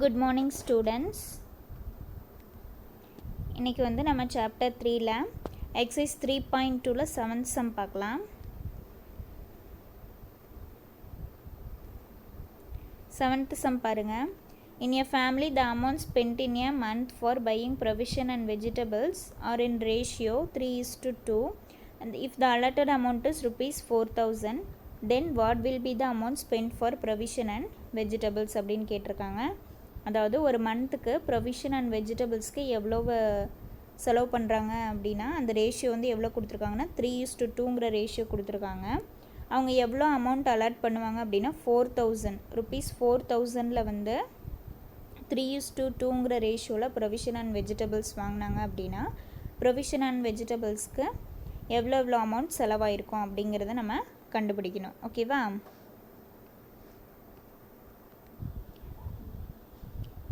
Good morning students. இன்னைக்கு வந்து நம்ம chapter 3ல exercise 3.2ல 7th sum பார்க்கலாம். 7th sum பாருங்க. In a family the amount spent in a month for buying provision and vegetables are in ratio 3:2 and if the allotted amount is rupees 4,000 then what will be the amount spent for provision and vegetables அப்படின்னு கேட்டிருக்காங்க. அதாவது ஒரு மந்த்துக்கு provision and வெஜிடபிள்ஸ்க்கு எவ்வளோ செலவு பண்ணுறாங்க அப்படின்னா அந்த ரேஷியோ வந்து எவ்வளோ கொடுத்துருக்காங்கன்னா 3:2ங்கிற ரேஷியோ கொடுத்துருக்காங்க. அவங்க எவ்வளோ அமௌண்ட் அலாட் பண்ணுவாங்க அப்படின்னா 4,000 rupees 4,000ல் வந்து 3:2ங்கிற ரேஷியோவில் ப்ரொவிஷன் அண்ட் வெஜிடபிள்ஸ் வாங்கினாங்க அப்படின்னா ப்ரொவிஷன் அண்ட் வெஜிடபிள்ஸ்க்கு எவ்வளோ அமௌண்ட் செலவாயிருக்கும் அப்படிங்கிறத நம்ம கண்டுபிடிக்கணும். ஓகேவா?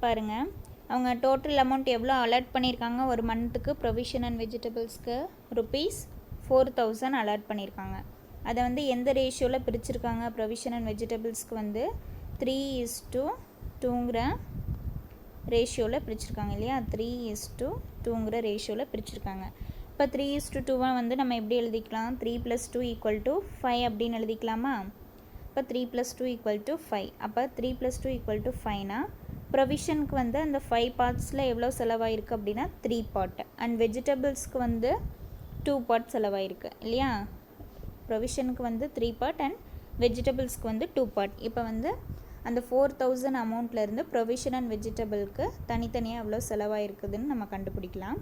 பாருங்கள், அவங்க டோட்டல் அமௌண்ட் எவ்வளோ அலாட் பண்ணியிருக்காங்க ஒரு மந்த்துக்கு ப்ரொவிஷன் அண்ட் வெஜிடபிள்ஸ்க்கு rupees 4,000 அலாட் பண்ணியிருக்காங்க. அதை வந்து எந்த ரேஷியோவில் பிரிச்சுருக்காங்க ப்ரொவிஷன் அண்ட் வெஜிடபிள்ஸ்க்கு வந்து 3:2ங்கிற ரேஷியோவில் பிரிச்சுருக்காங்க இல்லையா? 3:2ங்கிற ரேஷியோவில் பிரிச்சுருக்காங்க. இப்போ 3:2 வந்து நம்ம எப்படி எழுதிக்கலாம்? 3 + 2 = 5 அப்படின்னு எழுதிக்கலாமா? இப்போ 3 + 2 = 5. அப்போ 3 + 2 = 5னா ப்ரொவிஷனுக்கு வந்து அந்த 5 பார்ட்ஸில் எவ்வளோ செலவாயிருக்கு அப்படின்னா 3 பார்ட் அண்ட் வெஜிடபிள்ஸ்க்கு வந்து 2 பார்ட் செலவாயிருக்கு இல்லையா? ப்ரொவிஷனுக்கு வந்து 3 பார்ட் அண்ட் வெஜிடபிள்ஸ்க்கு வந்து 2 பார்ட். இப்போ வந்து அந்த 4,000 அமௌண்ட்லேருந்து ப்ரொவிஷன் அண்ட் வெஜிடபிளுக்கு தனித்தனியாக எவ்வளோ செலவாயிருக்குதுன்னு நம்ம கண்டுபிடிக்கலாம்.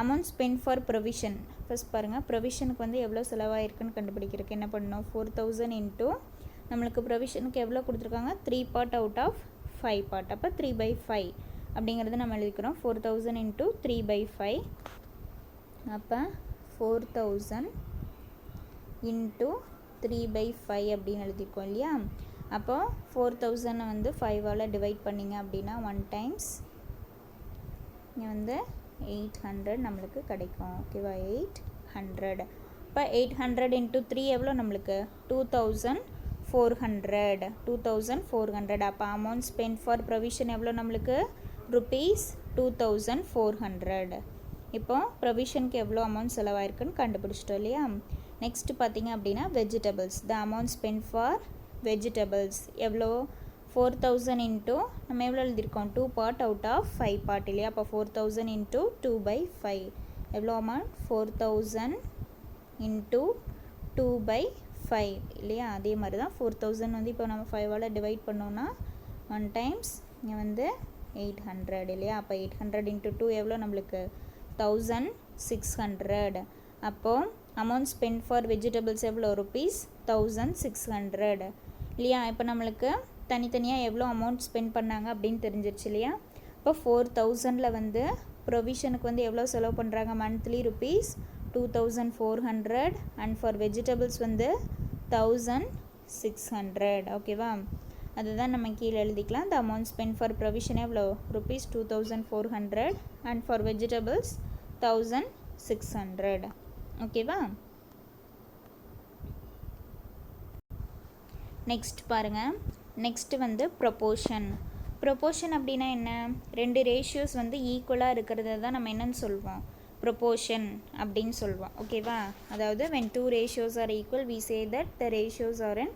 Amount spend for provision first பாருங்கள், ப்ரொவிஷனுக்கு வந்து எவ்வளோ செலவாயிருக்குன்னு கண்டுபிடிக்கிறதுக்கு என்ன பண்ணணும்? 4,000 இன்ட்டு நம்மளுக்கு ப்ரொவிஷனுக்கு எவ்வளோ கொடுத்துருக்காங்க? 3 பார்ட் அவுட் ஆஃப் 5 பார்ட். அப்போ 3/5 அப்படிங்கிறது நம்ம எழுதிக்கிறோம். 4,000 இன்ட்டு 3/5. அப்போ 4,000 இன்ட்டு 3/5 அப்படின்னு எழுதியிருக்கோம் இல்லையா? அப்போ 4,000 வந்து 5ஆல் டிவைட் பண்ணிங்க அப்படின்னா 1 டைம்ஸ் இங்கே வந்து 800 நம்மளுக்கு கிடைக்கும். ஓகேவா? 800. இப்போ 800 இன்ட்டு 3 எவ்வளோ நம்மளுக்கு? 2,400. அப்போ அமௌண்ட் ஸ்பெண்ட் ஃபார் ப்ரொவிஷன் எவ்வளோ நம்மளுக்கு? rupees 2,400. இப்போ ப்ரொவிஷனுக்கு எவ்வளோ அமௌண்ட் செலவாயிருக்குன்னு கண்டுபிடிச்சிட்டோம் இல்லையா? நெக்ஸ்ட்டு பார்த்தீங்க அப்படின்னா vegetables. The amount spend for vegetables எவ்வளோ? 4,000 இன்ட்டு நம்ம எவ்வளோ எழுதியிருக்கோம்? 2 பார்ட் அவுட் ஆஃப் 5 பார்ட் இல்லையா? அப்போ 4,000 இன்ட்டு 2/5 எவ்வளோ அமௌண்ட்? 4,000 இன்ட்டு 2/5 இல்லையா? அதே மாதிரி தான் 4,000 வந்து இப்போ நம்ம 5ஆல் டிவைட் பண்ணோன்னா 1 டைம்ஸ் இங்கே வந்து 800 இல்லையா? அப்போ 800 இன்ட்டு 2 எவ்வளோ நம்மளுக்கு? 1,600. அப்போது அமௌண்ட் ஸ்பெண்ட் ஃபார் வெஜிடபிள்ஸ் எவ்வளோ? rupees 1,600 இல்லையா? இப்போ நம்மளுக்கு தனித்தனியாக எவ்வளோ அமௌண்ட் ஸ்பெண்ட் பண்ணாங்க அப்படின்னு தெரிஞ்சிருச்சு இல்லையா? இப்போ 4,000ல் வந்து ப்ரொவிஷனுக்கு வந்து எவ்வளோ செலவு பண்ணுறாங்க monthly? rupees 2,400 and for vegetables வந்து 1,600. ஓகேவா? அதுதான் நம்ம கீழே எழுதிக்கலாம். The amount spend for provision எவ்வளோ? rupees 2,400 and for vegetables 1,600. ஓகேவா? நெக்ஸ்ட் பாருங்கள். நெக்ஸ்ட்டு வந்து ப்ரொப்போர்ஷன். ப்ரொப்போர்ஷன் அப்படின்னா என்ன? 2 ரேஷியோஸ் வந்து ஈக்குவலாக இருக்கிறத தான் நம்ம என்னன்னு சொல்வோம்? ப்ரொப்போர்ஷன் அப்படின்னு சொல்லுவோம். ஓகேவா? அதாவது when 2 ratios are equal we say that the ratios are in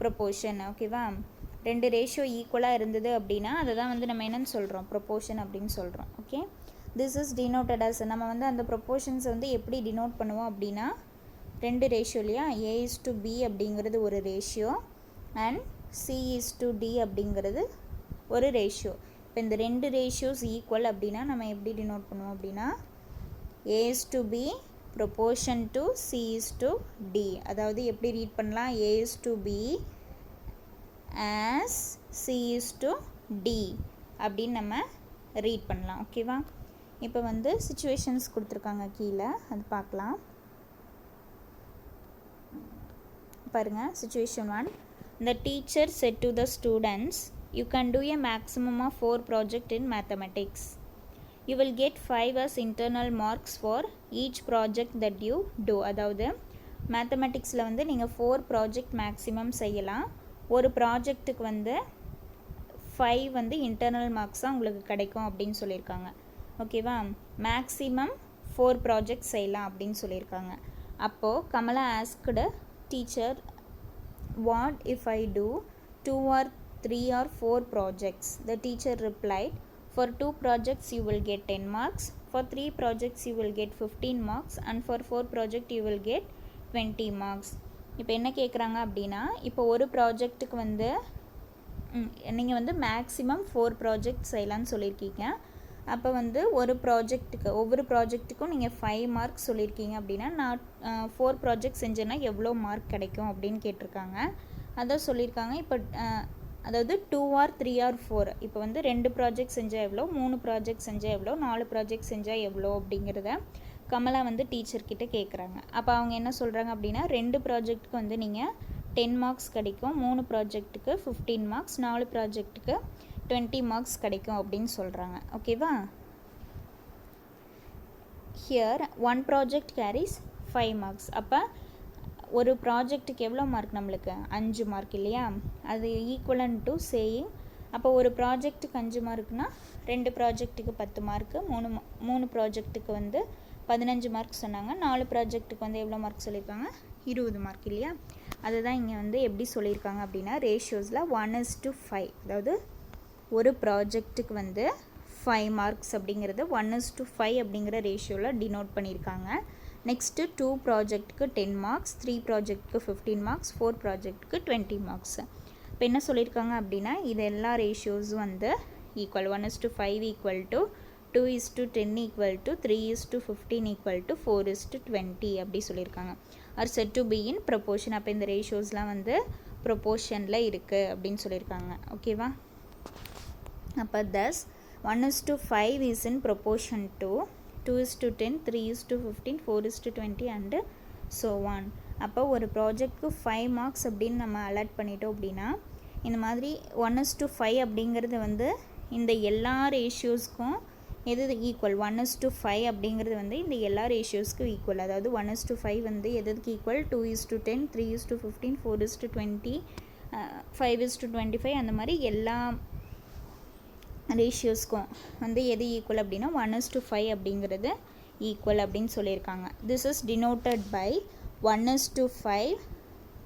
proportion. ஓகேவா? 2 ரேஷியோ ஈக்குவலாக இருந்தது அப்படின்னா அதை தான் வந்து நம்ம என்னன்னு சொல்கிறோம்? ப்ரொப்போர்ஷன் அப்படின்னு சொல்கிறோம். Okay, this is denoted as நம்ம வந்து அந்த ப்ரொப்போர்ஷன்ஸை வந்து எப்படி டினோட் பண்ணுவோம் அப்படின்னா 2 ரேஷியோ இல்லையா? A:B அப்படிங்கிறது ஒரு ரேஷியோ அண்ட் C:D அப்படிங்கிறது ஒரு ரேஷியோ. இப்போ இந்த 2 ரேஷியோஸ் ஈக்குவல் அப்படின்னா நம்ம எப்படி டினோட் பண்ணுவோம் அப்படின்னா A:B proportion to C:D. அதாவது எப்படி ரீட் பண்ணலாம்? A:B as C:D அப்படின்னு நம்ம ரீட் பண்ணலாம். ஓகேவா? இப்போ வந்து சிச்சுவேஷன்ஸ் கொடுத்துருக்காங்க கீழே, அது பார்க்கலாம். பாருங்கள், situation 1. The teacher said to the students, you can do a maximum of 4 projects in mathematics. You will get 5 as internal marks for each project that you do. அதாவது மேத்தமெட்டிக்ஸில் வந்து நீங்கள் 4 ப்ராஜெக்ட் மேக்ஸிமம் செய்யலாம். ஒரு ப்ராஜெக்ட்டுக்கு வந்து 5 வந்து இன்டர்னல் மார்க்ஸ் தான் உங்களுக்கு கிடைக்கும் அப்படின்னு சொல்லியிருக்காங்க. ஓகேவா? மேக்ஸிமம் 4 ப்ராஜெக்ட் செய்யலாம் அப்படின்னு சொல்லியிருக்காங்க. அப்போது Kamala asked teacher, what if I do 2 or 3 or 4 projects? The teacher replied, for 2 projects you will get 10 marks, for 3 projects you will get 15 marks, and for 4 project you will get 20 marks. இப்போ என்ன கேட்குறாங்க அப்படின்னா, இப்போ ஒரு ப்ராஜெக்ட்டுக்கு வந்து நீங்கள் வந்து maximum 4 project செய்யலான்னு சொல்லியிருக்கீங்க. அப்போ வந்து ஒரு ப்ராஜெக்ட்டுக்கு ஒவ்வொரு ப்ராஜெக்ட்டுக்கும் நீங்கள் 5 மார்க்ஸ் சொல்லியிருக்கீங்க அப்படின்னா, நான் 4 ப்ராஜெக்ட் செஞ்சேன்னா எவ்வளோ மார்க் கிடைக்கும் அப்படின்னு கேட்டிருக்காங்க. அதான் சொல்லியிருக்காங்க. இப்போ அதாவது 2 or 3 or 4, இப்போ வந்து 2 ப்ராஜெக்ட் செஞ்சால் எவ்வளோ, 3 ப்ராஜெக்ட் செஞ்சால் எவ்வளோ, 4 ப்ராஜெக்ட் செஞ்சால் எவ்வளோ அப்படிங்கிறத கமலா வந்து டீச்சர்கிட்ட கேட்குறாங்க. அப்போ அவங்க என்ன சொல்கிறாங்க அப்படின்னா, 2 ப்ராஜெக்ட்டுக்கு வந்து நீங்கள் 10 மார்க்ஸ் கிடைக்கும், 3 ப்ராஜெக்ட்டுக்கு 15 மார்க்ஸ், 4 ப்ராஜெக்ட்டுக்கு 20 மார்க்ஸ் கிடைக்கும் அப்படின்னு சொல்கிறாங்க. ஓகேவா? Here 1 project carries 5 marks. அப்போ ஒரு ப்ராஜெக்ட்டுக்கு எவ்வளோ மார்க் நம்மளுக்கு? 5 மார்க் இல்லையா? அது ஈக்குவலன் டு சேயிங், அப்போ ஒரு ப்ராஜெக்ட்டுக்கு 5 மார்க்னா 2 ப்ராஜெக்ட்டுக்கு 10 மார்க்கு, 3 ப்ராஜெக்ட்டுக்கு வந்து 15 மார்க் சொன்னாங்க. 4 ப்ராஜெக்ட்டுக்கு வந்து எவ்வளோ மார்க் சொல்லியிருக்காங்க? 20 மார்க் இல்லையா? அதுதான் இங்கே வந்து எப்படி சொல்லியிருக்காங்க அப்படின்னா, ரேஷியோஸில் 1:5, அதாவது ஒரு ப்ராஜெக்ட்டுக்கு வந்து 5 மார்க்ஸ் அப்படிங்கிறது 1:5 அப்படிங்கிற ரேஷியோவில் டினோட் பண்ணியிருக்காங்க. நெக்ஸ்ட்டு 2 ப்ராஜெக்ட்டுக்கு 10 மார்க்ஸ், 3 ப்ராஜெக்ட்டுக்கு 15 மார்க்ஸ், 4 ப்ராஜெக்ட்டுக்கு 20 மார்க்ஸ். இப்போ என்ன சொல்லியிருக்காங்க அப்படின்னா, இது எல்லா ரேஷியோஸும் வந்து equal. 1:5 equal to 2:10 equal to 3:15 equal to 4:20 அப்படி சொல்லியிருக்காங்க. Are set to be in proportion. அப்போ இந்த ரேஷியோஸ்லாம் வந்து ப்ரொபோர்ஷனில் இருக்குது அப்படின்னு சொல்லியிருக்காங்க. ஓகேவா? அப்போ thus 1:5 is in proportion to 2:10, 3:15, 4:20 and so on. அப்போ ஒரு ப்ராஜெக்ட்க்கு 5 மார்க்ஸ் அப்படின்னு நம்ம அலாட் பண்ணிட்டோம் அப்படின்னா, இந்த மாதிரி 1:5 அப்படிங்கிறது வந்து இந்த எல்லா ரேஷியோஸ்க்கும் எது ஈக்குவல்? 1:5 அப்படிங்கிறது வந்து இந்த எல்லா ரேஷியோஸ்க்கும் ஈக்குவல். அதாவது 1:5 வந்து எதுக்கு ஈக்குவல்? 2:10, 3:15, 4:20, 5:25 அந்த மாதிரி எல்லா ரேஷியோஸ்க்கும் வந்து எது ஈக்குவல் அப்படின்னா 1:5 அப்படிங்கிறது ஈக்குவல் அப்படின்னு சொல்லியிருக்காங்க. This is denoted by 1:5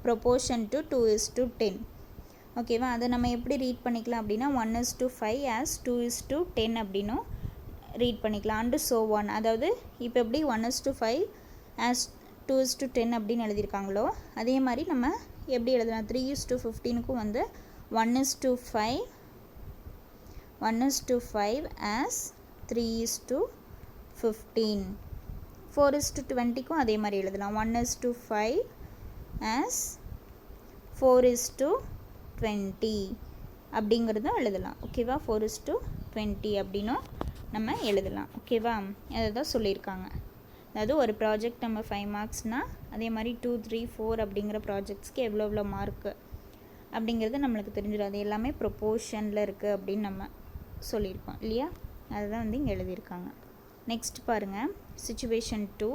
proportion to 2:10. ஓகேவா? அதை நம்ம எப்படி ரீட் பண்ணிக்கலாம் அப்படின்னா 1:5 as 2:10 அப்படின்னும் ரீட் பண்ணிக்கலாம். And so one. அதாவது இப்போ எப்படி 1:5 as 2:10 அப்படின்னு எழுதியிருக்காங்களோ அதே மாதிரி நம்ம எப்படி எழுதலாம்? 3:15க்கும் வந்து 1:5 as 3:15. 4:20க்கும் அதே மாதிரி எழுதலாம். 1:5 as 4:20 அப்படிங்கிறதும் எழுதலாம். ஓகேவா? 4:20 அப்படின்னும் நம்ம எழுதலாம். ஓகேவா? அதை தான் சொல்லியிருக்காங்க. அதாவது ஒரு ப்ராஜெக்ட் நம்ம 5 மார்க்ஸ்னால் அதே மாதிரி 2, 3, 4 அப்படிங்கிற ப்ராஜெக்ட்ஸ்க்கு எவ்வளோ மார்க்கு அப்படிங்கிறது நம்மளுக்கு தெரிஞ்சிடும். அது எல்லாமே ப்ரொப்போர்ஷனில் இருக்குது அப்படின்னு நம்ம சொல்லியிருக்கோம் இல்லையா? அதுதான் வந்து இங்கே எழுதியிருக்காங்க. நெக்ஸ்ட் பாருங்கள், சிச்சுவேஷன் 2.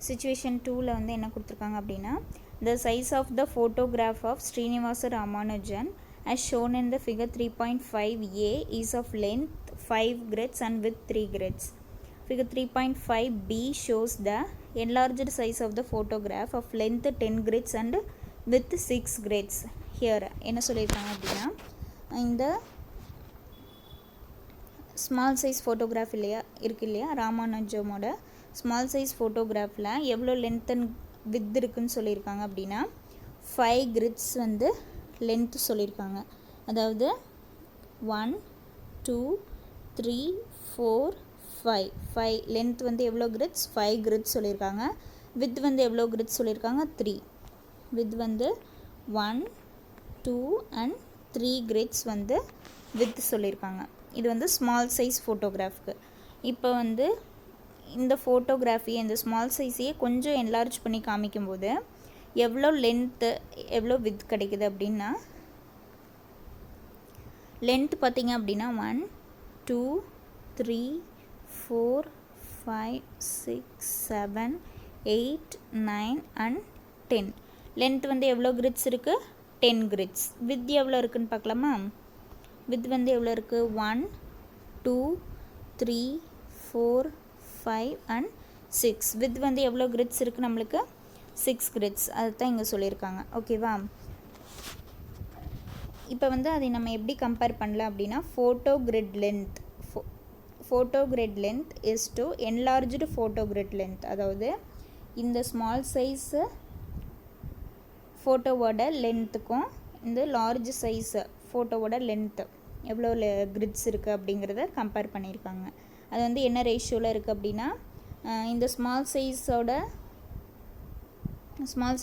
சிச்சுவேஷன் 2ல் வந்து என்ன கொடுத்துருக்காங்க அப்படின்னா, the size of the photograph of Srinivasa Ramanujan as shown in the figure 3.5a is of length 5 grids and width 3 grids. Figure 3.5b shows the enlarged size of the photograph of length 10 grids and width 6 grids. Here என்ன சொல்லியிருக்காங்க அப்படின்னா, இந்த small size photograph இருக்கு இல்லையா, ராமானுஜமோட small size ஃபோட்டோகிராஃபில் எவ்வளோ length and with இருக்குதுன்னு சொல்லியிருக்காங்க அப்படின்னா 5 grids வந்து லென்த்து சொல்லியிருக்காங்க. அதாவது 1, 2, 3, 4, 5 லென்த் வந்து எவ்வளோ grids? 5 grids சொல்லியிருக்காங்க. வித் வந்து எவ்வளோ grids சொல்லியிருக்காங்க? 3. வித் வந்து 1, 2 and 3 grids வந்து வித் சொல்லியிருக்காங்க. இது வந்து ஸ்மால் சைஸ் ஃபோட்டோகிராஃப்க்கு. இப்போ வந்து இந்த ஃபோட்டோகிராஃபி இந்த ஸ்மால் சைஸையே கொஞ்சம் என்லார்ஜ் பண்ணி காமிக்கும்போது எவ்வளோ லென்த்து எவ்வளோ வித் கிடைக்குது அப்படின்னா, லென்த் பார்த்திங்க அப்படின்னா 1, 2, 3, 4, 5, 6, 7, 8, 9 and 10. லென்த் வந்து எவ்வளோ grids இருக்குது? 10 grids. width எவ்வளோ இருக்குன்னு பார்க்கலாமா? width வந்து எவ்வளோ இருக்குது? 1 2 3 4 5 and 6. width வந்து எவ்வளோ grids இருக்குது நம்மளுக்கு? 6 grids. அதுதான் இங்கே சொல்லியிருக்காங்க. ஓகேவா? இப்போ வந்து அதை நம்ம எப்படி கம்பேர் பண்ணலாம் அப்படின்னா, photo grid length is to enlarged photo grid length. அதாவது இந்த ஸ்மால் சைஸு ஃபோட்டோவோட லென்த்துக்கும் இந்த லார்ஜ் சைஸு ஃபோட்டோவோட லென்த்து எவ்வளோ கிரிட்ஸ் இருக்குது அப்படிங்கிறத கம்பேர் பண்ணியிருக்காங்க. அது வந்து என்ன ரேஷியோவில் இருக்குது அப்படின்னா, இந்த ஸ்மால்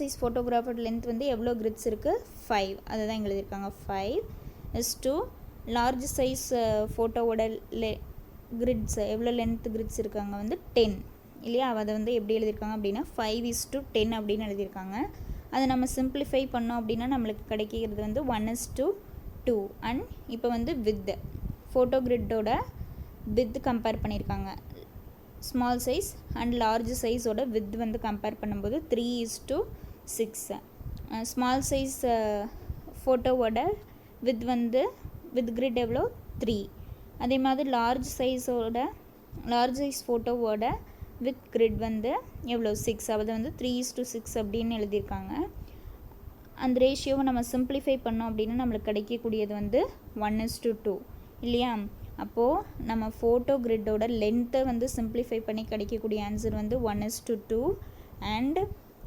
சைஸ் ஃபோட்டோகிராஃபோட லென்த் வந்து எவ்வளோ கிரிட்ஸ் இருக்குது? 5. அதை தான் எழுதியிருக்காங்க. 5 இஸ் டு லார்ஜ் சைஸ் ஃபோட்டோவோட கிரிட்ஸ் எவ்வளோ லென்த் கிரிட்ஸ் இருக்காங்க வந்து 10 இல்லையா? அதை வந்து எப்படி எழுதியிருக்காங்க அப்படின்னா 5:10 அப்படின்னு எழுதியிருக்காங்க. அதை நம்ம சிம்பிளிஃபை பண்ணோம் அப்படின்னா நம்மளுக்கு கிடைக்கிறது வந்து 1:2. அண்ட் இப்போ வந்து வித் ஃபோட்டோ கிரிட்டோட வித் கம்பேர் பண்ணியிருக்காங்க. ஸ்மால் சைஸ் அண்ட் லார்ஜ் சைஸோட வித் வந்து கம்பேர் பண்ணும்போது 3:6. ஸ்மால் சைஸ் ஃபோட்டோவோட வித் வந்து வித் கிரிட் எவ்வளோ? 3. அதே மாதிரி லார்ஜ் சைஸ் ஃபோட்டோவோட வித் கிரிட் வந்து எவ்வளோ? 6. அதை வந்து 3:6 அப்படின்னு எழுதியிருக்காங்க. அந்த ரேஷியோவை நம்ம சிம்பிளிஃபை பண்ணோம் அப்படின்னா நம்மளுக்கு கிடைக்கக்கூடியது வந்து 1:2 இல்லையா? அப்போது நம்ம ஃபோட்டோ கிரிட்டோட லென்த்தை வந்து சிம்பிளிஃபை பண்ணி கிடைக்கக்கூடிய ஆன்சர் வந்து 1:2 அண்ட்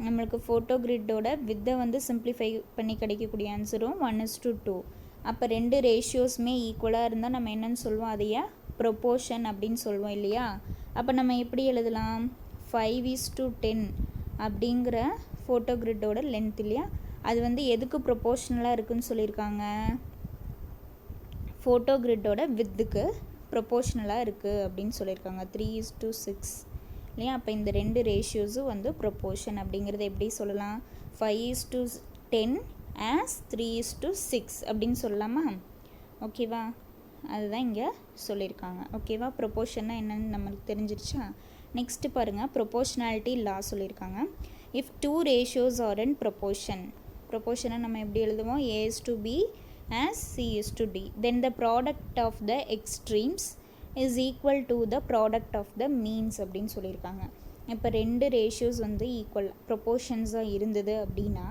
நம்மளுக்கு ஃபோட்டோ கிரிட்டோட வித்தை வந்து சிம்பிளிஃபை பண்ணி கிடைக்கக்கூடிய ஆன்சரும் 1:2. அப்போ ரெண்டு ரேஷியோஸுமே ஈக்குவலாக இருந்தால் நம்ம என்னென்னு சொல்லுவோம்? அதையே ப்ரொப்போர்ஷன் அப்படின்னு சொல்லுவோம் இல்லையா? அப்போ நம்ம எப்படி எழுதலாம்? 5:10 அப்படிங்கிற ஃபோட்டோ கிரிட்டோட லென்த் இல்லையா? அது வந்து எதுக்கு ப்ரொப்போர்ஷனலாக இருக்குதுன்னு சொல்லியிருக்காங்க? ஃபோட்டோ கிரிட்டோட வித்துக்கு ப்ரொப்போர்ஷனலாக இருக்குது அப்படின்னு சொல்லியிருக்காங்க. 3:6 இல்லையா? அப்போ இந்த ரெண்டு ரேஷியோஸும் வந்து ப்ரொப்போர்ஷன் அப்படிங்கிறத எப்படி சொல்லலாம்? 5:10 as 3:6 அப்படின்னு சொல்லலாமா? ஓகேவா? அதுதான் இங்கே சொல்லியிருக்காங்க. ஓகேவா? ப்ரொப்போர்ஷன்னா என்னன்னு நம்மளுக்கு தெரிஞ்சிருச்சா? நெக்ஸ்ட்டு பாருங்கள், ப்ரொப்போர்ஷனாலிட்டி லா சொல்லியிருக்காங்க. If 2 ratios are in proportion, ப்ரொப்போர்ஷனை நம்ம எப்படி எழுதுவோம்? A:B as C:D, then the product of the extremes is equal to the product of the means அப்படின்னு சொல்லியிருக்காங்க. இப்போ ரெண்டு ரேஷியோஸ் வந்து ஈக்குவல் ப்ரொப்போர்ஷன்ஸாக இருந்தது அப்படின்னா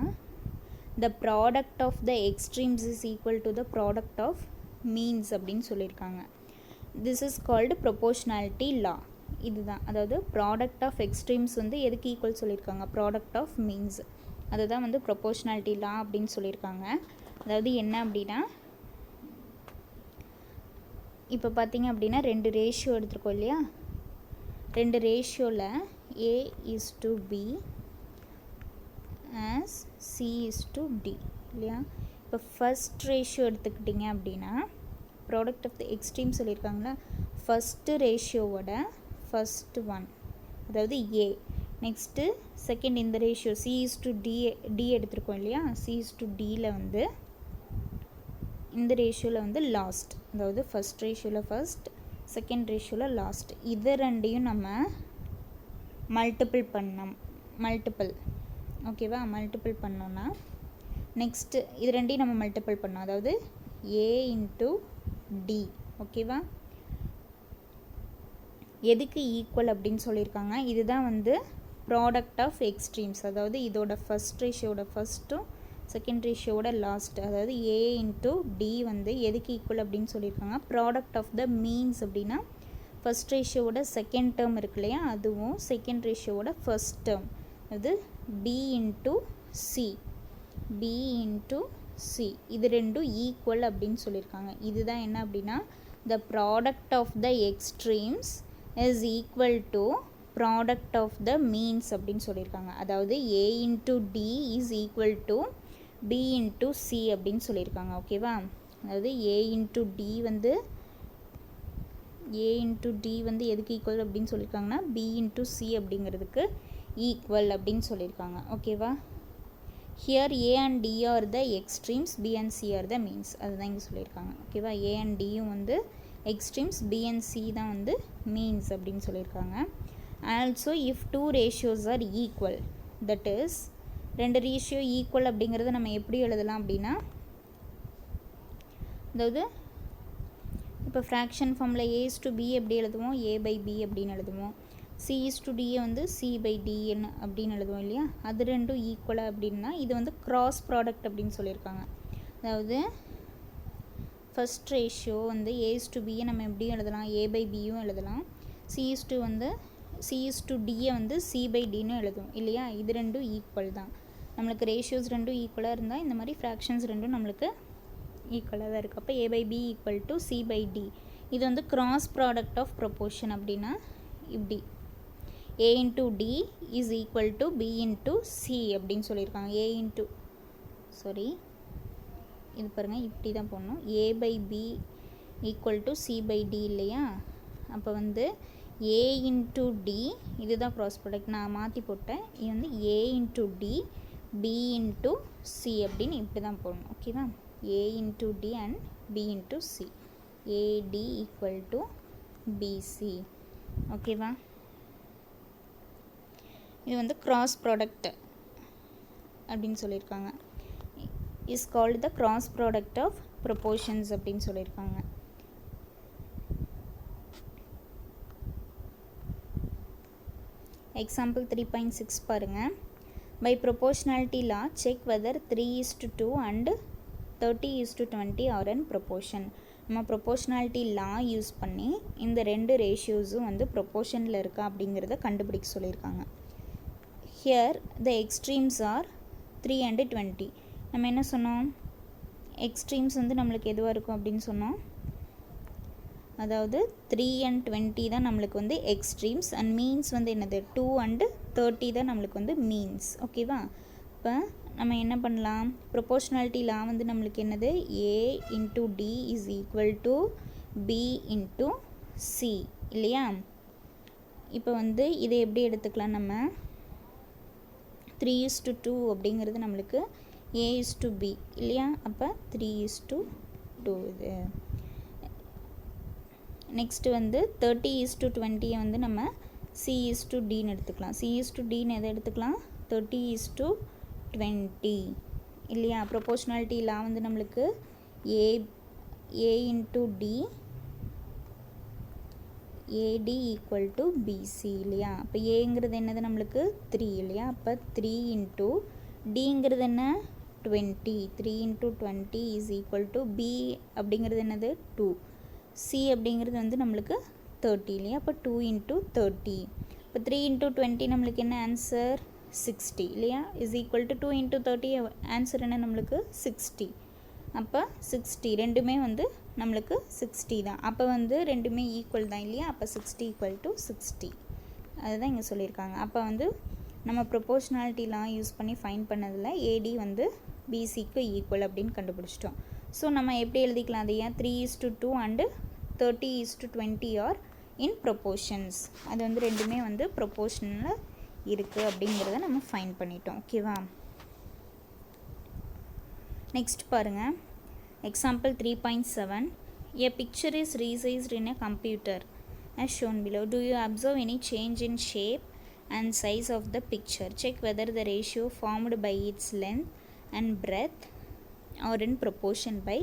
the product of the extremes is equal to the product of means அப்படின்னு சொல்லியிருக்காங்க. this is called proportionality law. இதுதான், அதாவது ப்ராடக்ட் ஆஃப் எக்ஸ்ட்ரீம்ஸ் வந்து எதுக்கு ஈக்குவல் சொல்லியிருக்காங்க? Product of means. அதுதான் வந்து ப்ரொப்போர்ஷனாலிட்டி லா அப்படின்னு சொல்லியிருக்காங்க. அதாவது என்ன அப்படின்னா, இப்போ பார்த்தீங்க அப்படின்னா ரெண்டு ரேஷியோ எடுத்துருக்கோம் இல்லையா? ரெண்டு ரேஷியோவில் A:B as C:D இல்லையா? இப்போ ஃபஸ்ட் ரேஷியோ எடுத்துக்கிட்டிங்க அப்படின்னா ப்ராடக்ட் ஆஃப் த எக்ஸ்ட்ரீம் சொல்லியிருக்காங்களா? ஃபஸ்ட்டு ரேஷியோவோட ஃபஸ்ட்டு ஒன், அதாவது A. நெக்ஸ்ட்டு செகண்ட் இந்த ரேஷியோ C:D எடுத்திருக்கோம் இல்லையா? C:Dயில் வந்து இந்த ரேஷியோவில் வந்து லாஸ்ட், அதாவது ஃபஸ்ட் ரேஷியோவில் ஃபஸ்ட், செகண்ட் ரேஷியோவில் லாஸ்ட். இதை ரெண்டையும் நம்ம மல்டிபிள் ஓகேவா? மல்டிபிள் பண்ணோன்னா நெக்ஸ்ட்டு இது ரெண்டையும் நம்ம மல்டிபிள் பண்ணோம், அதாவது A:D. ஓகேவா? எதுக்கு ஈக்குவல் அப்படின்னு சொல்லியிருக்காங்க? இதுதான் வந்து ப்ராடக்ட் ஆஃப் எக்ஸ்ட்ரீம்ஸ், அதாவது இதோட ஃபஸ்ட் ரேஷியோட ஃபஸ்ட்டும் செகண்ட் ரேஷியோட லாஸ்ட், அதாவது A:D வந்து எதுக்கு ஈக்குவல் அப்படின்னு சொல்லியிருக்காங்க? ப்ராடக்ட் ஆஃப் த மீன்ஸ் அப்படின்னா ஃபஸ்ட் ரேஷியோட செகண்ட் டேர்ம் இருக்கு இல்லையா? அதுவும் செகண்ட் ரேஷியோட ஃபஸ்ட் டேர்ம், அது B:C. இது ரெண்டும் ஈக்குவல் அப்படின்னு சொல்லியிருக்காங்க. இதுதான் என்ன அப்படின்னா, the product of the extremes is equal to product of the means அப்படின்னு சொல்லியிருக்காங்க. அதாவது A:D is equal to B:C அப்படின்னு சொல்லியிருக்காங்க. ஓகேவா? அதாவது A:D வந்து எதுக்கு ஈக்குவல் அப்படின்னு சொல்லியிருக்காங்கன்னா B:C அப்படிங்கிறதுக்கு ஈக்குவல் அப்படின்னு சொல்லியிருக்காங்க. ஓகேவா? here A and D are the extremes, B and C are the means. அதுதான் இங்கே சொல்லியிருக்காங்க. ஓகேவா? A and Dயும் வந்து எக்ஸ்ட்ரீம்ஸ், B and C தான் வந்து மீன்ஸ் அப்படின்னு சொல்லியிருக்காங்க. Also if 2 ratios are equal, that is ரெண்டு ரேஷியோ ஈக்குவல் அப்படிங்கிறத நம்ம எப்படி எழுதலாம் அப்படின்னா, அதாவது இப்போ ஃப்ராக்ஷன் ஃபார்மில் A/B எப்படி எழுதுவோம், A/B அப்படின்னு எழுதுவோம். C/D வந்து C/DN அப்படின்னு எழுதுவோம் இல்லையா. அது ரெண்டும் ஈக்குவலாக அப்படின்னா இது வந்து கிராஸ் ப்ராடக்ட் அப்படின்னு சொல்லியிருக்காங்க. அதாவது ஃபஸ்ட் ரேஷியோ வந்து A/B நம்ம எப்படியும் எழுதலாம், A/Bயும் எழுதலாம். C/Dயை வந்து C/Dன்னு எழுதுவோம் இல்லையா. இது ரெண்டும் ஈக்குவல் தான். நம்மளுக்கு ரேஷியோஸ் ரெண்டும் ஈக்குவலாக இருந்தால் இந்த மாதிரி ஃப்ராக்ஷன்ஸ் ரெண்டும் நம்மளுக்கு ஈக்குவலாக தான் இருக்குது. அப்போ A/B = C/D. இது வந்து கிராஸ் ப்ராடக்ட் ஆஃப் ப்ரொபோர்ஷன் அப்படின்னா இப்படி A/D is equal to B into C அப்படின்னு சொல்லியிருக்காங்க. இது பாருங்கள், இப்படி தான் போடணும். A/B = C/D இல்லையா. அப்போ வந்து A into D, இதுதான் க்ராஸ் ப்ராடக்ட், நான் மாற்றி போட்டேன். இது வந்து A into D B into C அப்படின்னு இப்படி தான் போடணும். ஓகேவா. A into D and B into C. AD = BC. ஓகேவா. இது வந்து கிராஸ் ப்ராடக்ட் அப்படின்னு சொல்லியிருக்காங்க. Is called the cross product of proportions அப்படின்னு சொல்லியிருக்காங்க. எக்ஸாம்பிள் 3.6 பாருங்கள். By proportionality law check whether 3:2 and 30:20 are in proportion. நம்ம ப்ரொபோர்ஷனாலிட்டி லா யூஸ் பண்ணி இந்த ரெண்டு ரேஷியோஸும் வந்து ப்ரொபோர்ஷனில் இருக்கா அப்படிங்கிறத கண்டுபிடிக்க சொல்லியிருக்காங்க. Here the extremes are 3 and 20. நம்ம என்ன சொன்னோம், எக்ஸ்ட்ரீம்ஸ் வந்து நம்மளுக்கு எதுவாக இருக்கும் அப்படின்னு சொன்னோம். அதாவது 3 and 20 தான் நம்மளுக்கு வந்து எக்ஸ்ட்ரீம்ஸ் அண்ட் மீன்ஸ் வந்து என்னது 2 and 30 தான் நம்மளுக்கு வந்து மீன்ஸ். ஓகேவா. இப்போ நம்ம என்ன பண்ணலாம், ப்ரொபோர்ஷனாலிட்டி லா வந்து நம்மளுக்கு என்னது A into D is equal to B into C இல்லையா. இப்போ வந்து இதை எப்படி எடுத்துக்கலாம், நம்ம 3:2 அப்படிங்கிறது நம்மளுக்கு A/B இல்லையா. அப்போ 3:2 இது. நெக்ஸ்ட்டு வந்து 30:20 வந்து நம்ம C/Dன்னு எடுத்துக்கலாம். C/Dன்னு எதை எடுத்துக்கலாம், 30:20 இல்லையா. ப்ரொபோர்ஷனாலிட்டி லா வந்து நம்மளுக்கு A into D AD = BC இல்லையா. அப்போ ஏங்கிறது என்னது நம்மளுக்கு 3 இல்லையா. அப்போ 3 into Dங்கிறது என்ன 20. 3 into 20 is equal to B அப்படிங்கிறது என்னது 2. C அப்படிங்கிறது வந்து நம்மளுக்கு 30 இல்லையா. அப்போ 2 into 30. இப்போ 3 into 20 நம்மளுக்கு என்ன ஆன்சர் 60 இல்லையா. Is equal to 2 into 30 answer என்ன நம்மளுக்கு 60. அப்போ 60 ரெண்டுமே வந்து நம்மளுக்கு 60 தான். அப்போ வந்து ரெண்டுமே ஈக்குவல் தான் இல்லையா. அப்போ 60 = 60 அதுதான் இங்கே சொல்லியிருக்காங்க. அப்போ வந்து நம்ம ப்ரொபோர்ஷனாலிட்டிலாம் யூஸ் பண்ணி ஃபைன் பண்ணதில் AD வந்து BCக்கு ஈக்குவல் அப்படின்னு கண்டுபிடிச்சிட்டோம். ஸோ நம்ம எப்படி எழுதிக்கலாம் அதையா, 3:2 and 30:20 ஆர் இன் ப்ரொபோர்ஷன்ஸ். அது வந்து ரெண்டுமே வந்து ப்ரொபோர்ஷனில் இருக்குது அப்படிங்கிறத நம்ம ஃபைன் பண்ணிட்டோம். ஓகேவா. நெக்ஸ்ட் பாருங்கள், example 3.7. A picture is resized in a computer as shown below. Do you observe any change in shape and size of the picture? Check whether the ratio formed by its length and breadth or in proportion by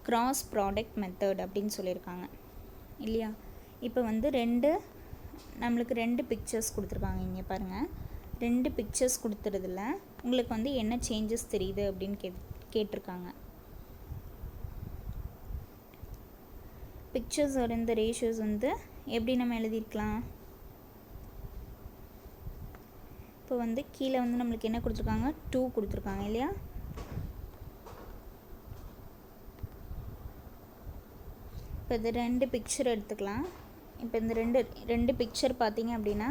cross product method அப்படின்னு சொல்லியிருக்காங்க இல்லையா. இப்போ வந்து நம்மளுக்கு ரெண்டு pictures கொடுத்துருக்காங்க. இங்கே பாருங்கள், ரெண்டு பிக்சர்ஸ் கொடுத்துறதுல உங்களுக்கு வந்து என்ன சேஞ்சஸ் தெரியுது அப்படின்னு கேட்டிருக்காங்க. பிக்சர்ஸ் ஒரு இந்த ரேஷியோஸ் வந்து எப்படி நம்ம எழுதியிருக்கலாம். இப்போ வந்து கீழே வந்து நம்மளுக்கு என்ன கொடுத்துருக்காங்க 2 கொடுத்துருக்காங்க இல்லையா. இப்போ இது ரெண்டு பிக்சர் எடுத்துக்கலாம். இப்போ இந்த ரெண்டு பிக்சர் பார்த்தீங்க அப்படின்னா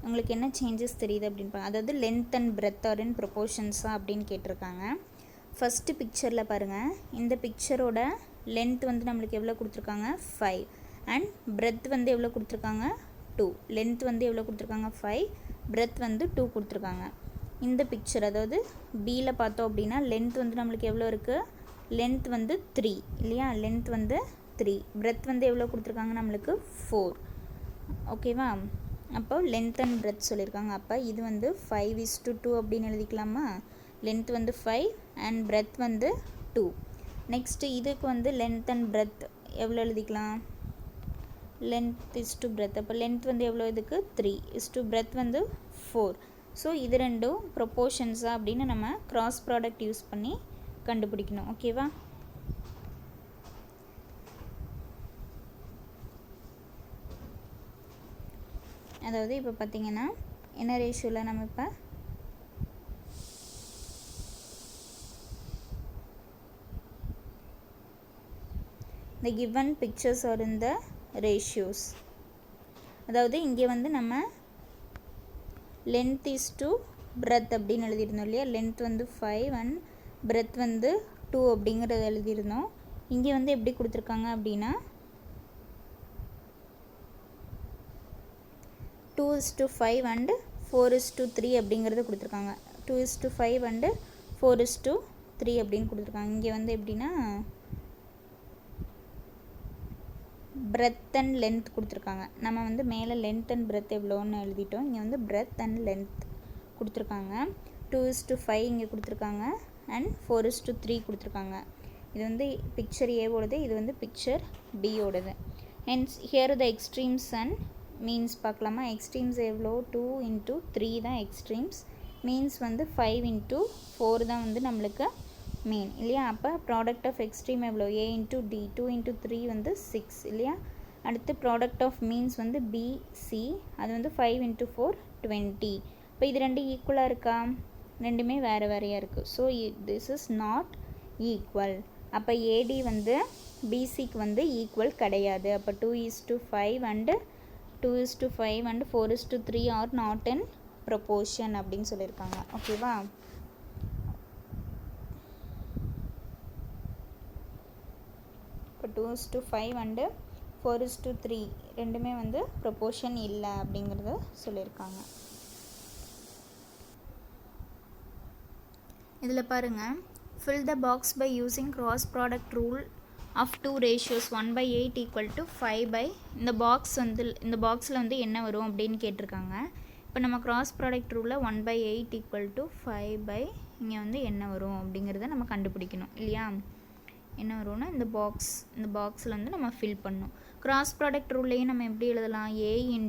உங்களுக்கு என்ன சேஞ்சஸ் தெரியுது அப்படின்னு அதாவது லென்த் அண்ட் பிரெத் ஆர் இன் ப்ரொபோர்ஷன்ஸா அப்படின்னு கேட்டிருக்காங்க. ஃபஸ்ட்டு பிக்சரில் பாருங்கள், இந்த பிக்சரோட லென்த் வந்து நம்மளுக்கு எவ்வளோ கொடுத்துருக்காங்க 5 அண்ட் பிரெத் வந்து எவ்வளோ கொடுத்துருக்காங்க 2. லென்த் வந்து எவ்வளோ கொடுத்துருக்காங்க 5, பிரெத் வந்து 2 கொடுத்துருக்காங்க. இந்த பிக்சர் அதாவது பியில் பார்த்தோம் அப்படின்னா லென்த் வந்து நம்மளுக்கு எவ்வளோ இருக்குது, லென்த் வந்து 3 இல்லையா. லென்த் வந்து 3, பிரெத் வந்து எவ்வளோ கொடுத்துருக்காங்க நம்மளுக்கு 4. ஓகேவா. அப்போ லென்த் அண்ட் பிரெத் சொல்லியிருக்காங்க. அப்போ இது வந்து 5:2 அப்படின்னு எழுதிக்கலாமா? லென்த் வந்து 5 அண்ட் பிரெத் வந்து 2. நெக்ஸ்ட்டு இதுக்கு வந்து லென்த் அண்ட் பிரெத் எவ்வளோ எழுதிக்கலாம்? Length is to breadth. அப்போ லென்த் வந்து எவ்வளோ இதுக்கு 3 இஸ் டு பிரெத் வந்து 4. ஸோ இது ரெண்டும் ப்ரொப்போர்ஷன்ஸா அப்படின்னு நம்ம கிராஸ் ப்ராடக்ட் யூஸ் பண்ணி கண்டுபிடிக்கணும். ஓகேவா? அதாவது இப்போ பார்த்தீங்கன்னா என்ன ரேஷியோவில் நம்ம இப்போ the given pictures are in the ratios. அதாவது இங்கே வந்து நம்ம length is to breadth அப்படின்னு எழுதியிருந்தோம் இல்லையா? length வந்து 5 and breadth வந்து 2 அப்படிங்கிறத எழுதியிருந்தோம். இங்கே வந்து எப்படி கொடுத்துருக்காங்க அப்படின்னா 2:5 and 4:3 அப்படிங்கிறத கொடுத்துருக்காங்க. 2:5 and 4:3 அப்படின்னு கொடுத்துருக்காங்க. இங்கே வந்து எப்படின்னா பிரெத் அண்ட் லென்த் கொடுத்துருக்காங்க. நம்ம வந்து மேலே லென்த் அண்ட் பிரெத் எவ்வளோன்னு எழுதிட்டோம். இங்கே வந்து பிரெத் அண்ட் லென்த் கொடுத்துருக்காங்க. 2:5 இங்கே கொடுத்துருக்காங்க அண்ட் 4:3 கொடுத்துருக்காங்க. இது வந்து பிக்சர் ஏவோடது, இது வந்து பிக்சர் பியோடது. Hence here the extremes and means பார்க்கலாமா? எக்ஸ்ட்ரீம்ஸ் எவ்வளோ? 2 × 3 தான் எக்ஸ்ட்ரீம்ஸ். மீன்ஸ் வந்து 5 × 4 தான் வந்து நம்மளுக்கு மீன் இல்லையா? அப்போ ப்ராடக்ட் ஆஃப் எக்ஸ்ட்ரீம் எவ்வளோ? a × d. 2 × 3 வந்து 6 இல்லையா? அடுத்து ப்ராடக்ட் ஆஃப் மீன்ஸ் வந்து bc, அது வந்து 5 × 4 20. இப்போ இது ரெண்டும் ஈக்குவலாக இருக்கா? ரெண்டுமே வேறு வேறையாக இருக்குது. So this is not equal. அப்போ AD வந்து பிசிக்கு வந்து ஈக்குவல் கிடையாது. அப்போ 2:5 and 2:5 and 4:3 are not in proportion அப்படின்னு சொல்லியிருக்காங்க. ஓகேவா? இப்போ 2:5 and 4:3 ரெண்டுமே வந்து ப்ரொப்போர்ஷன் இல்லை அப்படிங்கிறத சொல்லியிருக்காங்க. இதில் பாருங்கள், fill the box by using cross product rule of two ratios 1/8 = 5 இந்த பாக்ஸ் வந்து இந்த பாக்ஸில் வந்து என்ன வரும் அப்படின்னு கேட்டிருக்காங்க. இப்போ நம்ம கிராஸ் ப்ராடக்ட் ரூலில் 1/8 = 5 இங்கே வந்து என்ன வரும் அப்படிங்கிறத நம்ம கண்டுபிடிக்கணும் இல்லையா? என்ன வரும்னா இந்த பாக்ஸில் வந்து நம்ம ஃபில் பண்ணணும். கிராஸ் ப்ராடக்ட் ரூல்லையும் நம்ம எப்படி எழுதலாம்? a ×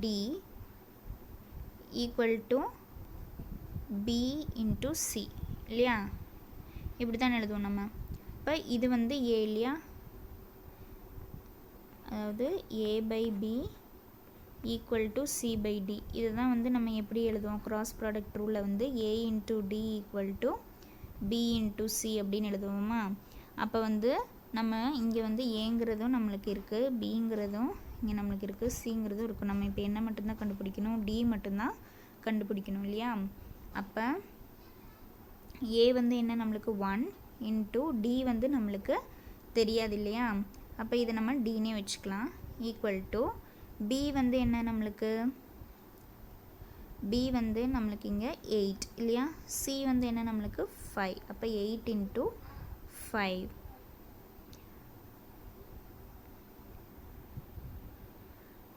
d = b × c இல்லையா? இப்படி தான் எழுதுவோம் நம்ம. இப்போ இது வந்து a இல்லையா? அதாவது a/b = c/d. இதுதான் வந்து நம்ம எப்படி எழுதுவோம்? கிராஸ் ப்ராடக்ட் ரூலில் வந்து a × d = b × c அப்படின்னு எழுதுவோமா? அப்போ வந்து நம்ம இங்கே வந்து ஏங்கிறதும் நம்மளுக்கு இருக்குது, பிங்கிறதும் இங்கே நம்மளுக்கு இருக்குது, சிங்கிறதும் இருக்குது. நம்ம இப்போ என்ன மட்டும்தான் கண்டுபிடிக்கணும்? டி மட்டும்தான் கண்டுபிடிக்கணும் இல்லையா? அப்போ ஏ வந்து என்ன நம்மளுக்கு 1 × டி வந்து நம்மளுக்கு தெரியாது இல்லையா? அப்போ இதை நம்ம டீனே வச்சுக்கலாம். = பி வந்து என்ன நம்மளுக்கு? பி வந்து நம்மளுக்கு இங்கே 8 இல்லையா? சி வந்து என்ன நம்மளுக்கு 5. அப்போ 8 × 5.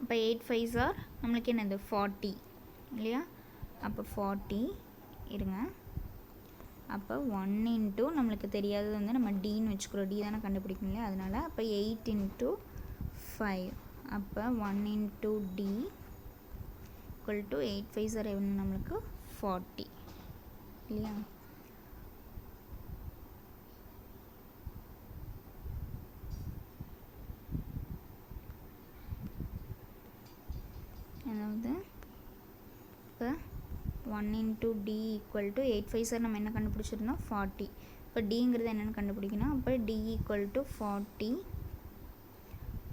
அப்போ 8 5s are நம்மளுக்கு என்னது 40 இல்லையா? அப்போ 40 இருங்க. அப்போ 1 × நம்மளுக்கு தெரியாதது வந்து நம்ம டின்னு வச்சுக்கிறோம். டி தானே கண்டுபிடிக்கணும் இல்லையா? அதனால் அப்போ 8 × 5. அப்போ 1 × d = 8 5s are நம்மளுக்கு 40 இல்லையா? அதாவது இப்போ 1 × d = 8 5s are நம்ம என்ன கண்டுபிடிச்சிருந்தோம்? 40. இப்போ டிங்கிறது என்னென்னு கண்டுபிடிக்கணும். அப்போ d = 40.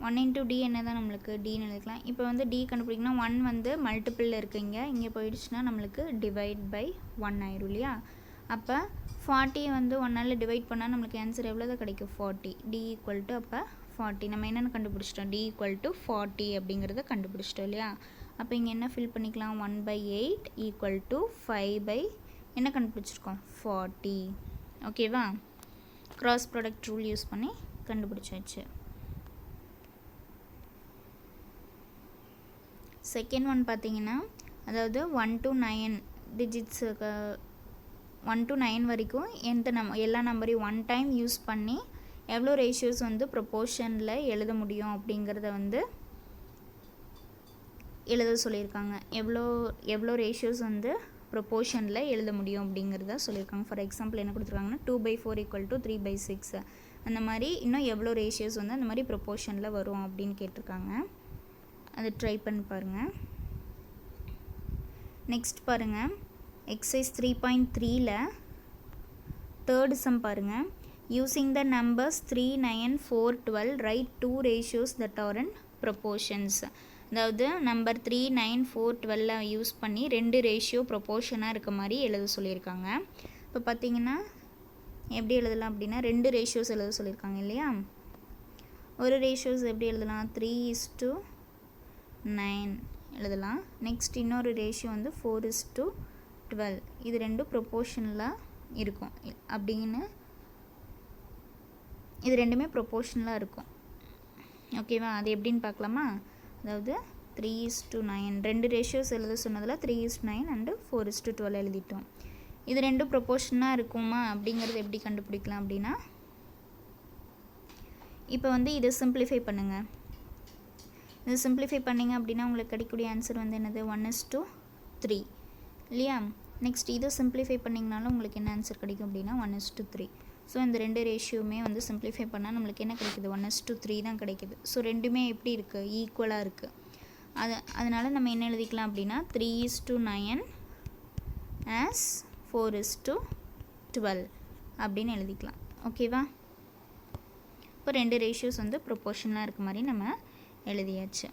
1 × d என்ன தான் நம்மளுக்கு டின்னு எழுதிக்கலாம். இப்போ வந்து d கண்டுபிடிக்கணும். 1 வந்து மல்டிப்பிளில் இருக்குங்க, இங்கே போயிடுச்சுன்னா நம்மளுக்கு டிவைட் பை 1 ஆயிரும் இல்லையா? அப்போ 40 வந்து 1ஆல் டிவைட் பண்ணால் நம்மளுக்கு ஆன்சர் எவ்வளோ தான் கிடைக்கும்? 40. d = அப்போ 40. நம்ம என்னென்னு கண்டுபிடிச்சிட்டோம்? d = 40 அப்படிங்கிறத கண்டுபிடிச்சிட்டோம் இல்லையா? அப்போ இங்கே என்ன ஃபில் பண்ணிக்கலாம்? 1/8 = 5 என்ன கண்டுபிடிச்சிருக்கோம்? 40. ஓகேவா? கிராஸ் ப்ராடக்ட் ரூல் யூஸ் பண்ணி கண்டுபிடிச்சாச்சு. செகண்ட் ஒன் பார்த்தீங்கன்னா அதாவது 1 to 9 டிஜிட்ஸ் 1 to 9 வரைக்கும் எல்லா நம்பரையும் ஒன் டைம் யூஸ் பண்ணி எவ்வளோ ரேஷியோஸ் வந்து ப்ரொப்போர்ஷனில் எழுத முடியும் அப்படிங்கிறத வந்து எழுத சொல்லியிருக்காங்க. எவ்வளோ ரேஷியோஸ் வந்து ப்ரொப்போர்ஷனில் எழுத முடியும் அப்படிங்கிறத சொல்லியிருக்காங்க. ஃபார் எக்ஸாம்பிள் என்ன கொடுத்துருக்காங்கன்னா 2/4 = 3/6 அந்த மாதிரி இன்னும் எவ்வளோ ரேஷியோஸ் வந்து அந்த மாதிரி ப்ரொப்போர்ஷனில் வரும் அப்படின்னு கேட்டிருக்காங்க. அதை ட்ரை பண்ணி பாருங்கள். நெக்ஸ்ட் பாருங்கள், எக்ஸசைஸ் 3.3ல் தேர்ட் சம் பாருங்கள். Using the numbers 3, 9, 4, 12 right 2 ratios that are in proportions. அதாவது நம்பர் 3, 9, 4, 12 யூஸ் பண்ணி 2 ரேஷியோ ப்ரொப்போர்ஷனாக இருக்க மாதிரி எழுத சொல்லியிருக்காங்க. இப்போ பார்த்தீங்கன்னா எப்படி எழுதலாம் அப்படின்னா 2 ரேஷியோஸ் எழுத சொல்லியிருக்காங்க இல்லையா. ஒரு ரேஷியோஸ் எப்படி எழுதலாம், 3:9 எழுதலாம். நெக்ஸ்ட் இன்னொரு ரேஷியோ வந்து 4:12. இது ரெண்டும் ப்ரொப்போர்ஷனலாக இருக்கும் அப்படின்னு, இது ரெண்டுமே ப்ரொப்போர்ஷனலாக இருக்கும். ஓகேவா, அது எப்படின்னு பார்க்கலாமா. அதாவது 3:9 2 ரேஷியோஸ் எழுத சொன்னதில் 3:9 அண்டு 4:12 எழுதிட்டோம். இது ரெண்டும் ப்ரொப்போர்ஷனாக இருக்குமா அப்படிங்கிறது எப்படி கண்டுபிடிக்கலாம் அப்படின்னா, இப்போ வந்து இதை சிம்பிளிஃபை பண்ணுங்கள். இது சிம்பிளிஃபை பண்ணிங்க அப்படின்னா உங்களுக்கு கிடைக்கக்கூடிய ஆன்சர் வந்து என்னது, 1:3 இல்லையா. நெக்ஸ்ட் இதை சிம்பிளிஃபை பண்ணிங்கனாலும் உங்களுக்கு என்ன ஆன்சர் கிடைக்கும் அப்படின்னா 1:3. ஸோ இந்த 2 ரேஷியோமே வந்து சிம்பிளிஃபை பண்ணால் நம்மளுக்கு என்ன கிடைக்குது, 1:3 தான் கிடைக்குது. ஸோ ரெண்டுமே எப்படி இருக்குது, ஈக்குவலாக இருக்குது. அதனால் நம்ம என்ன எழுதிக்கலாம் அப்படின்னா 3:9 as 4:12 அப்படின்னு எழுதிக்கலாம். ஓகேவா, இப்போ 2 ரேஷியோஸ் வந்து ப்ரொப்போர்ஷனலாக இருக்க மாதிரி நம்ம எழுதியாச்சு.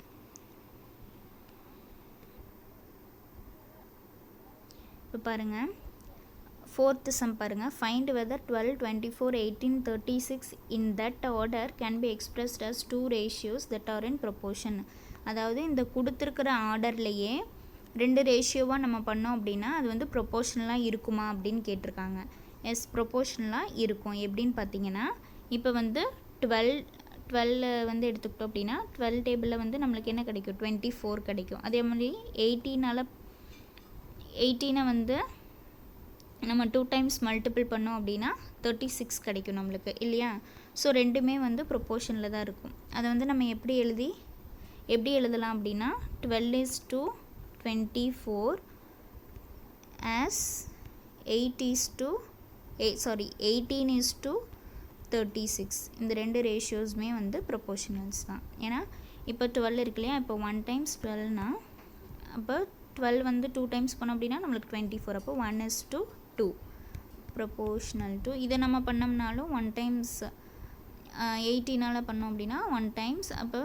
இப்போ பாருங்கள், ஃபோர்த்து சம் பாருங்கள். Find whether 12, 24, 18, 36 in that order can be expressed as 2 ratios that are in proportion. அதாவது இந்த கொடுத்துருக்கிற ஆர்டர்லேயே 2 ரேஷியோவாக நம்ம பண்ணோம் அப்படின்னா அது வந்து ப்ரொப்போர்ஷனலாக இருக்குமா அப்படின்னு கேட்டிருக்காங்க. எஸ், ப்ரொப்போர்ஷனலாக இருக்கும். எப்படின்னு பார்த்தீங்கன்னா, இப்போ வந்து 12 வந்து எடுத்துக்கிட்டோம் அப்படின்னா 12 டேபிளில் வந்து நம்மளுக்கு என்ன கிடைக்கும், 24 கிடைக்கும். அதே மாதிரி 18 வந்து நம்ம 2 டைம்ஸ் மல்டிபிள் பண்ணோம் அப்படின்னா 36 கிடைக்கும் நம்மளுக்கு இல்லையா. ஸோ ரெண்டுமே வந்து ப்ரொப்போர்ஷனில் தான் இருக்கும். அதை வந்து நம்ம எப்படி எழுதலாம் அப்படின்னா 12:24 as 18:36. இந்த 2 ரேஷியோஸுமே வந்து ப்ரொப்போர்ஷனல்ஸ் தான். ஏன்னா இப்போ 12 இருக்கு இல்லையா, இப்போ 1 times 12னா அப்போ 12 வந்து 2 டைம்ஸ் பண்ணோம் அப்படின்னா நம்மளுக்கு 24. அப்போ 1:2 ப்ரொப்போர்ஷனல் டு. இதை நம்ம பண்ணோம்னாலும் 1 times 18 பண்ணோம் அப்படின்னா 1 times, அப்போ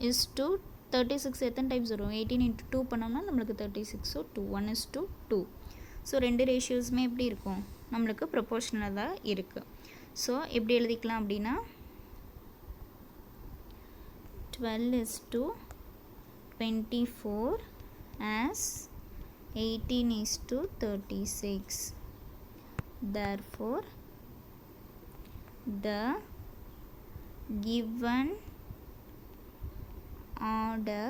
இஸ் டு 36 எத்தனை டைம்ஸ் வரும், 18 × 2 பண்ணோம்னா நம்மளுக்கு 36. ஸோ 1:2. ஸோ 2 ரேஷியோஸுமே எப்படி இருக்கும், நம்மளுக்கு ப்ரொப்போர்ஷனலாக தான் இருக்குது. ஸோ எப்படி எழுதிக்கலாம் அப்படின்னா 12:24 as 18:36. Therefore, the given order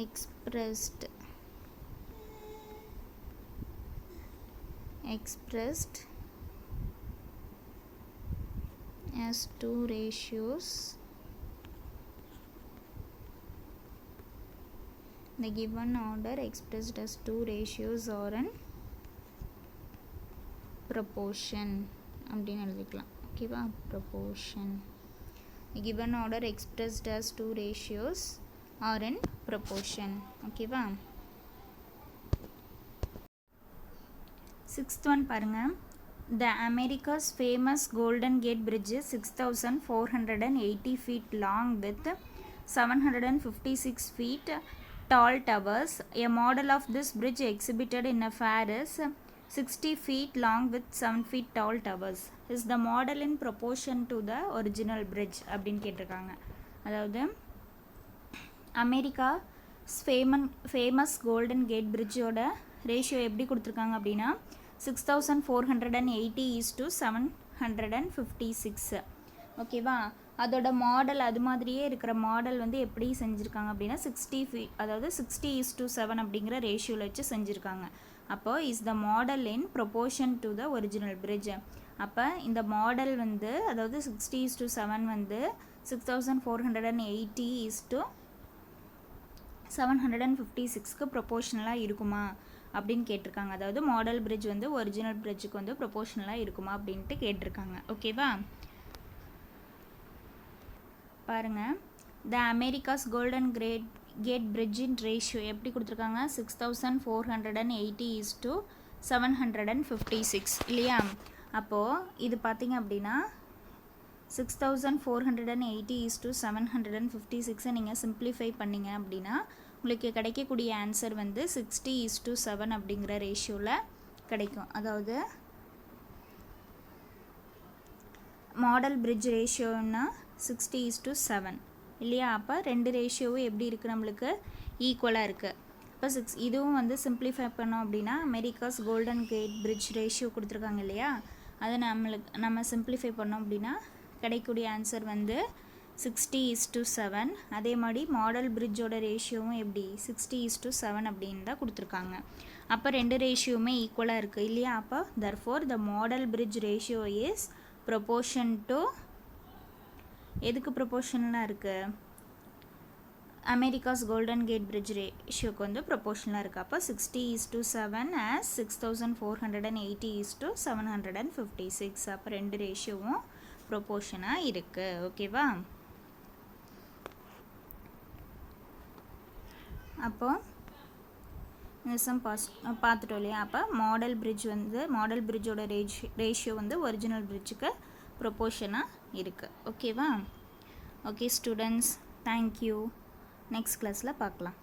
expressed as 2 ratios. The given order expressed as 2 ratios are in proportion அப்படின்னு எழுதிக்கலாம். ஓகேவா, proportion. The given order expressed as 2 ratios are in proportion. ஓகேவா. 6th one பாருங்க. The America's famous Golden Gate Bridge is 6,480 feet long with 756 feet tall towers. A model of this bridge exhibited in a fair is 60 feet long with 7 feet tall towers. Is the model in proportion to the original bridge அப்படின்னு கேட்டிருக்காங்க. அதாவது America famous golden gate பிரிட்ஜோட ratio எப்படி கொடுத்துருக்காங்க அப்படின்னா 6480:756. ஓகேவா, அதோட model அது மாதிரியே இருக்கிற மாடல் வந்து எப்படி செஞ்சுருக்காங்க அப்படின்னா 60 feet, அதாவது 60:7 அப்படிங்கிற ரேஷியோவில் வச்சு செஞ்சுருக்காங்க. அப்போ is the model in proportion to the original bridge. அப்போ இந்த மாடல் வந்து அதாவது 60:7 வந்து 6480:756க்கு ப்ரொபோர்ஷனலாக இருக்குமா அப்படின்னு கேட்டிருக்காங்க. அதாவது மாடல் பிரிட்ஜ் வந்து ஒரிஜினல் பிரிட்ஜுக்கு வந்து ப்ரொபோர்ஷனலாக இருக்குமா அப்படின்ட்டு கேட்டிருக்காங்க. ஓகேவா, பாருங்கள். த அமெரிக்காஸ் கோல்டன் கேட் பிரிட்ஜின் ரேஷியோ எப்படி கொடுத்துருக்காங்க 6480:756 இல்லையா. அப்போது இது பார்த்திங்க அப்படின்னா 6480:756 நீங்கள் சிம்பிளிஃபை பண்ணிங்க அப்படின்னா உங்களுக்கு கிடைக்கக்கூடிய ஆன்சர் வந்து 60:7 அப்படிங்கிற ரேஷியோவில் கிடைக்கும். அதாவது மாடல் பிரிட்ஜ் ரேஷியோன்னா 60:7 இல்லையா. அப்போ ரெண்டு ரேஷியோவும் எப்படி இருக்குது, நம்மளுக்கு ஈக்குவலாக இருக்குது. இப்போ இதுவும் வந்து சிம்பிளிஃபை பண்ணோம் அப்படின்னா America's golden gate bridge ratio கொடுத்துருக்காங்க இல்லையா, அதை நம்ம சிம்பிளிஃபை பண்ணோம் அப்படின்னா கிடைக்கக்கூடிய ஆன்சர் வந்து 60:7. அதே மாதிரி மாடல் பிரிட்ஜோட ரேஷியோவும் எப்படி 60:7 அப்படின்னு தான் கொடுத்துருக்காங்க. அப்போ ரெண்டு ரேஷியோவுமே ஈக்குவலாக இருக்குது இல்லையா. அப்போ therefore the model bridge ratio is proportion to எதுக்கு ப்ரொபோர்ஷனலாக இருக்குது, அமெரிக்காஸ் கோல்டன் கேட் பிரிட்ஜ் ரேஷியோக்கு வந்து ப்ரொபோர்ஷனலாக இருக்குது. அப்போ 60:7 as 6480:756. அப்போ ரெண்டு ரேஷியோவும் ப்ரொபோர்ஷனாக இருக்குது. ஓகேவா, அப்போது நிசம் பார்த்துட்டோம் இல்லையா. அப்போ மாடல் பிரிட்ஜோட ரேஷியோ வந்து ஒரிஜினல் பிரிட்ஜுக்கு ப்ரொபோர்ஷனாக இருக்குது. ஓகேவா. Okay students, thank you. நெக்ஸ்ட் கிளாஸில் பார்க்கலாம்.